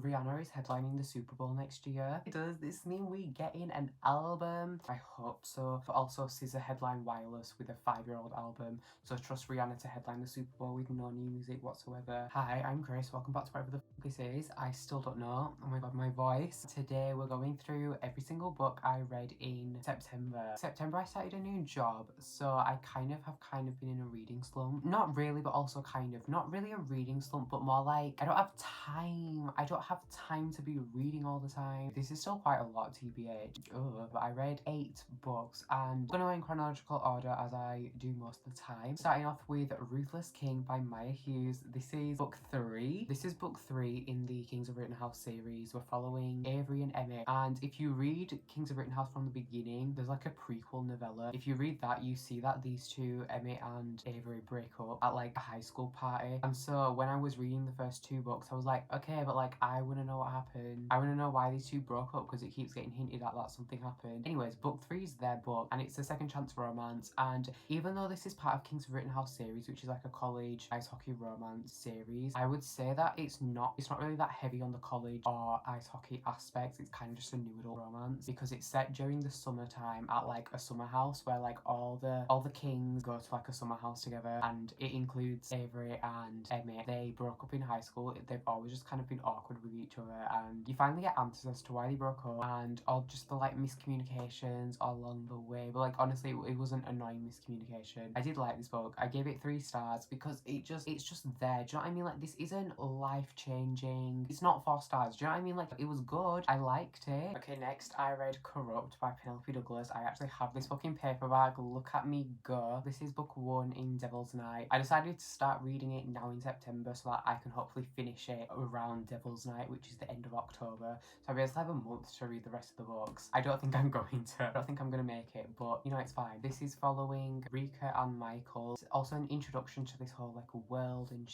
Rihanna is headlining the Super Bowl next year. Does this mean we getting an album? I hope so. But also SZA headline Wireless with a 5-year-old album. So trust Rihanna to headline the Super Bowl with no new music whatsoever. Hi, I'm Grace. Welcome back to whatever the f this is. I still don't know. Oh my god, my voice. Today we're going through every single book I read in September. I started a new job, so I kind of been in a reading slump. Not really, but also kind of. Not really a reading slump, but more like I don't have time. I don't have time to be reading all the time. This is still quite a lot, TBH. But I read 8 books, and I'm gonna go in chronological order as I do most of the time. Starting off with Ruthless King by Maya Hughes. This is book 3. This is book 3 in the Kings of Rittenhouse series. We're following Avery and Emmett, and if you read Kings of Rittenhouse from the beginning, there's like a prequel novella. If you read that, you see that these two, Emmett and Avery, break up at like a high school party. And so when I was reading the first 2 books, I was like, okay, but like I want to know what happened. I want to know why these two broke up, because it keeps getting hinted at that something happened. Anyways, book 3 is their book, and it's a second chance romance. And even though this is part of Kings of Rittenhouse series, which is like a college ice hockey romance series, I would say that it's not really that heavy on the college or ice hockey aspects. It's kind of just a new adult romance, because it's set during the summertime at like a summer house where like all the kings go to like a summer house together, and it includes Avery and Emmett. They broke up in high school. They've always just kind of been awkward with each other, and you finally get answers as to why they broke up and all just the like miscommunications along the way. But like honestly, it wasn't annoying miscommunication. I did like this book. I gave it 3 stars because it's just there. Do you know what I mean? Like, this isn't life changing. It's not 4 stars. Do you know what I mean? Like, it was good. I liked it. Okay, next I read Corrupt by Penelope Douglas. I actually have this book in paperback. Look at me go. This is book 1 in Devil's Night. I decided to start reading it now in September so that I can hopefully finish it around Devil's Night, which is the end of October. So I basically have a month to read the rest of the books. I don't think I'm going to. I don't think I'm going to make it, but you know, it's fine. This is following Rika and Michael. It's also an introduction to this whole like world and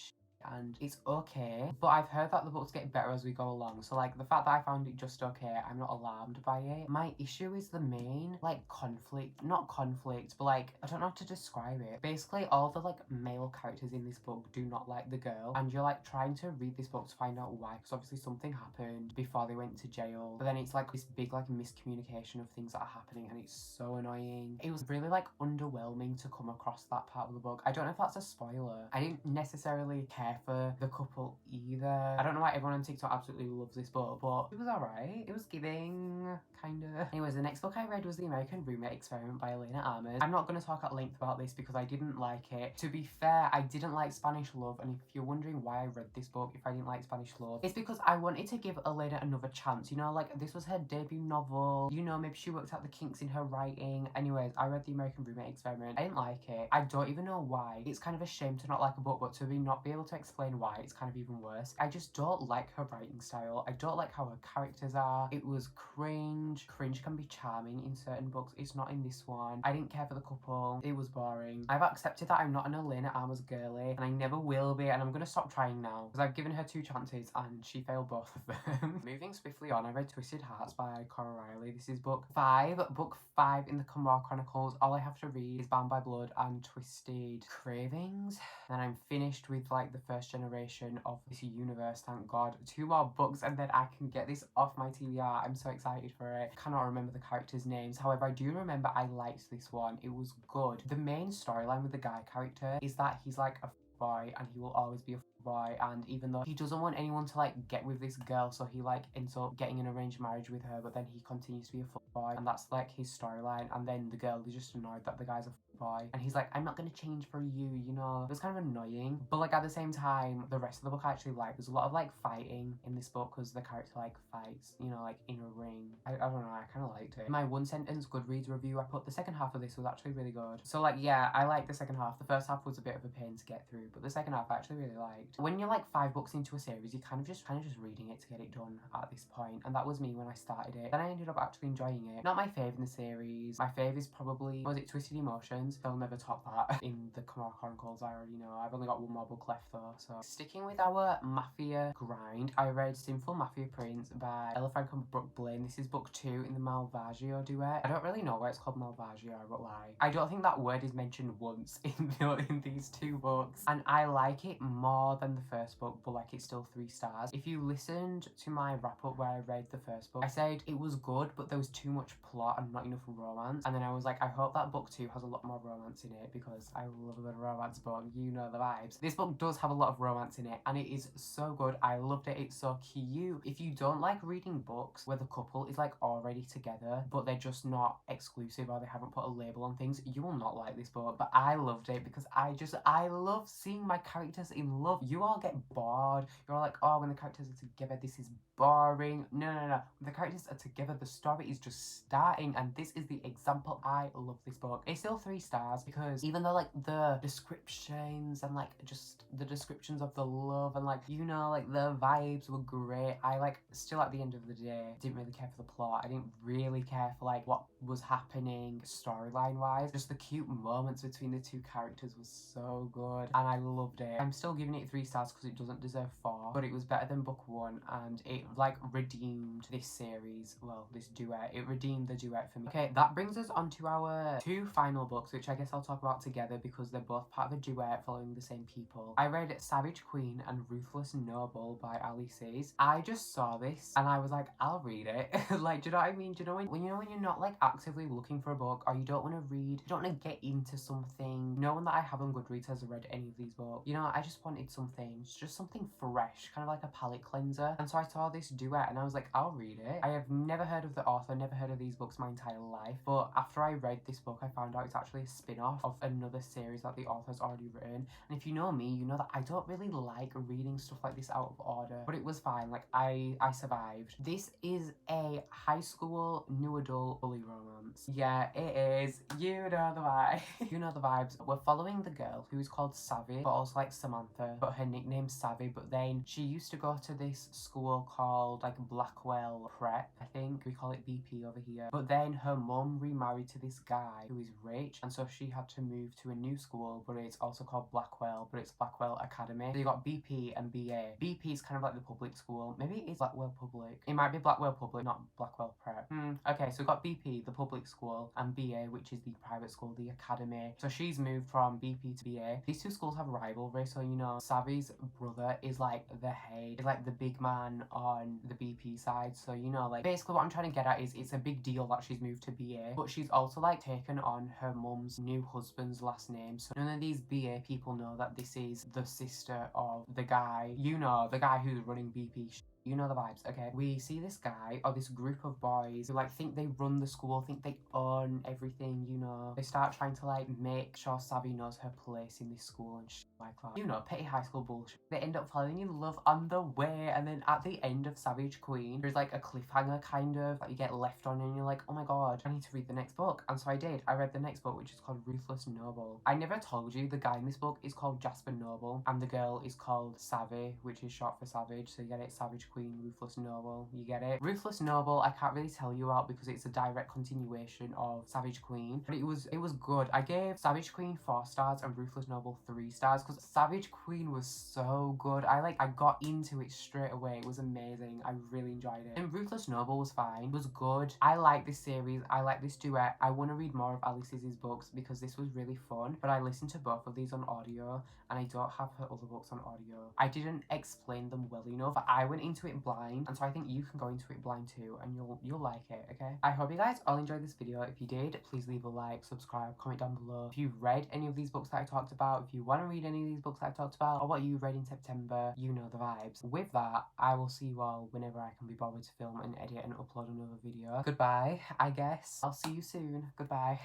and it's okay, but I've heard that the books get better as we go along. So like the fact that I found it just okay, I'm not alarmed by it. My issue is the main like conflict, not conflict, but like I don't know how to describe it. Basically all the like male characters in this book do not like the girl, and you're like trying to read this book to find out why, because obviously something happened before they went to jail, but then it's like this big like miscommunication of things that are happening, and it's so annoying. It was really like underwhelming to come across that part of the book. I don't know if that's a spoiler. I didn't necessarily care for the couple either. I don't know why everyone on TikTok absolutely loves this book, but it was alright. It was giving, kinda. Anyways, the next book I read was The American Roommate Experiment by Elena Armas. I'm not going to talk at length about this because I didn't like it. To be fair, I didn't like Spanish Love, and if you're wondering why I read this book, if I didn't like Spanish Love, it's because I wanted to give Elena another chance. You know, like this was her debut novel. You know, maybe she worked out the kinks in her writing. Anyways, I read The American Roommate Experiment. I didn't like it. I don't even know why. It's kind of a shame to not like a book, but to not be able to explain why, it's kind of even worse. I just don't like her writing style. I don't like how her characters are. It was cringe. Cringe can be charming in certain books. It's not in this one. I didn't care for the couple. It was boring. I've accepted that I'm not an Elena Armas girly, and I never will be, and I'm gonna stop trying now because I've given her 2 chances and she failed both of them. Moving swiftly on, I read Twisted Hearts by Cora Riley. This is book 5. Book 5 in the Camorra Chronicles. All I have to read is Bound by Blood and Twisted Cravings. Then I'm finished with like the first generation of this universe, thank god. 2 more books and then I can get this off my TBR. I'm so excited for it. I cannot remember the characters' names. However, I do remember I liked this one. It was good. The main storyline with the guy character is that he's like a boy and he will always be a boy, and even though he doesn't want anyone to like get with this girl, so he like ends up getting an arranged marriage with her, but then he continues to be a boy, and that's like his storyline. And then the girl is just annoyed that the guy's a boy, and he's like, I'm not gonna change for you, you know. It was kind of annoying, but like at the same time, the rest of the book I actually like. There's a lot of like fighting in this book because the character like fights, you know, like in a ring. I don't know, I kind of liked it. In my 1 sentence Goodreads review, I put the second half of this was actually really good. So like, yeah, I liked the second half. The first half was a bit of a pain to get through, but the second half I actually really liked. When you're like 5 books into a series, you're kind of just reading it to get it done at this point, and that was me when I started it. Then I ended up actually enjoying it. Not my fave in the series. My fave is probably, was it Twisted Emotions? Diamonds. They'll never top that in the Camorra Chronicles, I already know. I've only got one more book left though, so. Sticking with our Mafia grind, I read Sinful Mafia Prince by Ella Frank and Brooke Blaine. This is book 2 in the Malvagio duet. I don't really know why it's called Malvagio, I won't lie. I don't think that word is mentioned once in these 2 books, and I like it more than the first book, but like it's still 3 stars. If you listened to my wrap up where I read the first book, I said it was good, but there was too much plot and not enough romance. And then I was like, I hope that book 2 has a lot more romance in it, because I love a good romance book. You know the vibes. This book does have a lot of romance in it, and it is so good. I loved it. It's so cute. If you don't like reading books where the couple is like already together, but they're just not exclusive or they haven't put a label on things, you will not like this book. But I loved it because I love seeing my characters in love. You all get bored. You're like, oh, when the characters are together, this is boring. No. When the characters are together, the story is just starting, and this is the example. I love this book. It's still 3 stars because even though like the descriptions and like just the descriptions of the love and like, you know, like the vibes were great, I like still at the end of the day didn't really care for the plot. I didn't really care for like what was happening storyline wise. Just the cute moments between the 2 characters was so good, and I loved it. I'm still giving it 3 stars because it doesn't deserve 4, but it was better than book 1, and it like redeemed this series, well, this duet. It redeemed the duet for me. Okay, that brings us on to our 2 final books, which I guess I'll talk about together because they're both part of a duet following the same people. I read Savage Queen and Ruthless Noble by Ali Sees. I just saw this and I was like, I'll read it. Like, do you know what I mean? Do you know when you're not like actively looking for a book, or you don't want to read, you don't want to get into something. No one that I have on Goodreads has read any of these books. You know, I just wanted something, just something fresh, kind of like a palate cleanser. And so I saw this duet and I was like, I'll read it. I have never heard of the author, never heard of these books my entire life, but after I read this book, I found out it's actually a spin-off of another series that the author's already written. And if you know me, you know that I don't really like reading stuff like this out of order, but it was fine. Like, I survived. This is a high school new adult bully romance. Yeah, it is. You know the vibe. You know the vibes. We're following the girl who is called Savvy, but also like Samantha, but her nickname's Savvy. But then she used to go to this school called like Blackwell Prep, I think. We call it BP over here. But then her mum remarried to this guy who is rich, and so she had to move to a new school, but it's also called Blackwell, but it's Blackwell Academy. So you got BP and BA. BP is kind of like the public school. Maybe it is Blackwell Public. It might be Blackwell Public, not Blackwell Prep. Okay, so we got BP, the public school, and BA, which is the private school, the academy. So she's moved from BP to BA. These 2 schools have rivalry, so you know, Savvy's brother is like the head, is like the big man on the BP side. So you know, like basically what I'm trying to get at is it's a big deal that she's moved to BA, but she's also like taken on her mum's new husband's last name. So none of these BA people know that this is the sister of the guy, you know, the guy who's running BP. You know the vibes, okay? We see this guy, or this group of boys, who like think they run the school, think they own everything, you know. They start trying to like make sure Savvy knows her place in this school and shit like that. You know, petty high school bullshit. They end up falling in love on the way, and then at the end of Savage Queen, there's like a cliffhanger kind of that you get left on, and you're like, oh my god, I need to read the next book. And so I did. I read the next book, which is called Ruthless Noble. I never told you the guy in this book is called Jasper Noble, and the girl is called Savvy, which is short for Savage. So you get it, Savage Queen, Ruthless Noble, you get it. Ruthless Noble, I can't really tell you about because it's a direct continuation of Savage Queen, but it was good. I gave Savage Queen 4 stars and Ruthless Noble 3 stars because Savage Queen was so good. I got into it straight away. It was amazing. I really enjoyed it. And Ruthless Noble was fine. It was good. I like this series. I like this duet. I want to read more of Alice's books because this was really fun, but I listened to both of these on audio and I don't have her other books on audio. I didn't explain them well enough. I went into it blind, and so I think you can go into it blind too, and you'll like it, okay? I hope you guys all enjoyed this video. If you did, please leave a like, subscribe, comment down below. If you've read any of these books that I talked about, if you want to read any of these books that I talked about, or what you read in September, you know the vibes. With that, I will see you all whenever I can be bothered to film and edit and upload another video. Goodbye, I guess. I'll see you soon. Goodbye.